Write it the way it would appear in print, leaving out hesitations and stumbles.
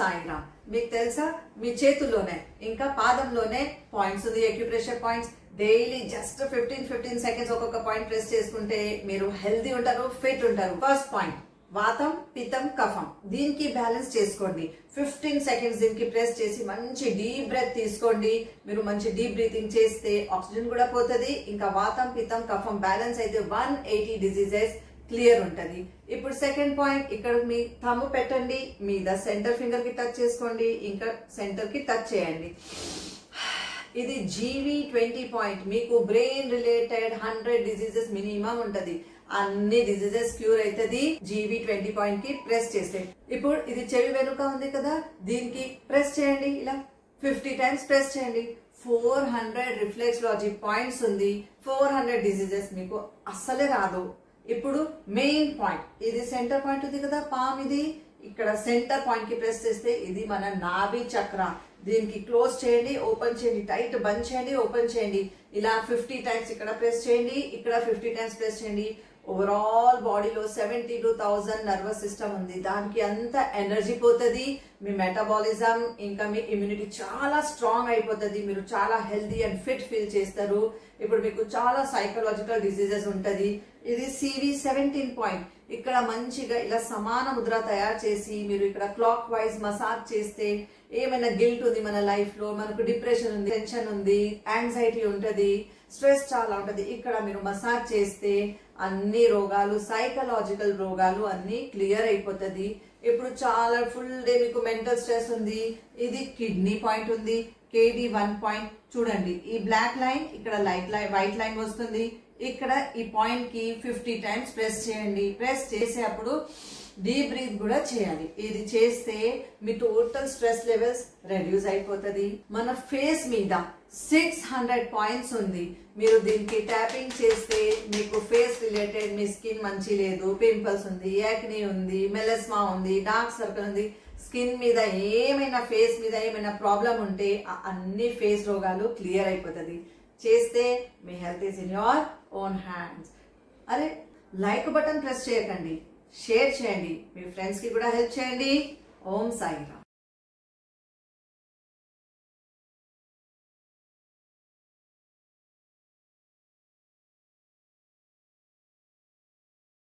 సాయిరామ్. మీకు తెలుసా మీ చేతుల్లోనే ఇంకా పాదంలోనే పాయింట్స్ ఉంది, acupressure points. Daily just 15 seconds ఒక్కొక్క పాయింట్ ప్రెస్ చేసుకుంటే మీరు హెల్తీ ఉంటారు, ఫిట్ ఉంటారు. ఫస్ట్ పాయింట్ వాతం, పిత్తం, కఫం. దీనికి బ్యాలెన్స్ చేసుకోండి. 15 సెకండ్స్ దీనికి ప్రెస్ చేసి మంచి డీప్ బ్రెత్ తీసుకోండి. మీరు మంచి డీప్ బ్రీతింగ్ చేస్తే ఆక్సిజన్ కూడా పోతుంది. ఇంకా వాతం, పిత్తం, కఫం బ్యాలెన్స్ అయితే 180 డిసీజెస్ క్లియర్ ఉంటది. ఇప్పుడు సెకండ్ పాయింట్, ఇక్కడ మీ థంబ్ పెట్టండి, మీద సెంటర్ ఫింగర్ కి టచ్ చేసుకోండి, ఇంకా సెంటర్ కి టచ్ చేయండి. ఇది GV20 పాయింట్. మీకు బ్రెయిన్ రిలేటెడ్ 100 డిసీజెస్ మినిమం ఉంటది. అన్ని డిసీజెస్ క్యూర్ అవుతుంది GV20 పాయింట్ కి ప్రెస్ చేస్తే. ఇప్పుడు ఇది చెవి వెనుక ఉంది కదా, దీనికి ప్రెస్ చేయండి. ఇలా 50 టైమ్స్ ప్రెస్ చేయండి. 400 రిఫ్లెక్సాలజీ పాయింట్స్ ఉంది. 400 డిసీజెస్ మీకు అస్సలే రాదు. ఇప్పుడు మెయిన్ పాయింట్, ఇది సెంటర్ పాయింట్ ఉంది కదా, పామ్ ఇది. ఇక్కడ సెంటర్ పాయింట్ కి ప్రెస్ చేస్తే ఇది మన నాభి చక్ర. దీనికి క్లోజ్ చేయండి, ఓపెన్ చేయండి, టైట్ బంద్ చేయండి, ఓపెన్ చేయండి. ఇలా 50 టైమ్స్ ఇక్కడ ప్రెస్ చేయండి, ఇక్కడ 50 టైమ్స్ ప్రెస్ చేయండి. ఓవరాల్ బాడీలో 72,000 నర్వస్ సిస్టమ్ ఉంది. దానికి అంత ఎనర్జీ పోతుంది. మీ మెటబాలిజం ఇంకా మీ ఇమ్యూనిటీ చాలా స్ట్రాంగ్ అయిపోతుంది. మీరు చాలా హెల్దీ అండ్ ఫిట్ ఫీల్ చేస్తారు. ఇప్పుడు మీకు చాలా సైకలాజికల్ డిసీజెస్ ఉంటది. ఇది CV17 పాయింట్. ఇక్కడ మంచిగా ఇలా సమాన ముద్ర తయారు చేసి మీరు ఇక్కడ క్లాక్ వైజ్ మసాజ్ చేస్తే, ఏమైనా గిల్ట్ ఉంది మన లైఫ్ లో, మనకు డిప్రెషన్ ఉంది, టెన్షన్ ఉంది, యాంగ్జైటీ ఉంటది, స్ట్రెస్ చాలా ఉంటది, ఇక్కడ మీరు మసాజ్ చేస్తే అన్ని రోగాలు, సైకలాజికల్ రోగాలు అన్ని క్లియర్ అయిపోతుంది. ఇప్పుడు చాలా ఫుల్ డే మీకు మెంటల్ స్ట్రెస్ ఉంది, ఇది కిడ్నీ పాయింట్ ఉంది, KD1 పాయింట్. చూడండి, ఈ బ్లాక్ లైన్ ఇక్కడ వైట్ లైన్ వస్తుంది. ఇక్కడ ఈ పాయింట్ కి 50 టైమ్స్ ప్రెస్ చేయండి. ప్రెస్ చేసే అప్పుడు డీప్ బ్రీత్ కూడా చేయాలి. ఇది చేస్తే మీ టోటల్ స్ట్రెస్ లెవెల్స్ రెడ్యూస్ అయిపోతుంది. మన ఫేస్ మీద 600 పాయింట్స్ ఉంది. మీరు దీనికి ట్యాపింగ్ చేస్తే మీకు ఫేస్ రిలేటెడ్ మీ స్కిన్ మంచి లేదు, పింపుల్స్ ఉంది, యాక్నీ ఉంది, మెలస్మా ఉంది, డార్క్ సర్కిల్ ఉంది, స్కిన్ మీద ఏమైనా ఫేస్ మీద ఏమైనా ప్రాబ్లం ఉంటే అన్ని ఫేస్ రోగాలు క్లియర్ అయిపోతుంది. చేస్తే మీ health is in your own hands. అరే లైక్ బటన్ ప్రెస్ చేయకండి, షేర్ చేయండి, మీ ఫ్రెండ్స్ కి కూడా హెల్ప్ చేయండి. ఓం సాయిరామ్.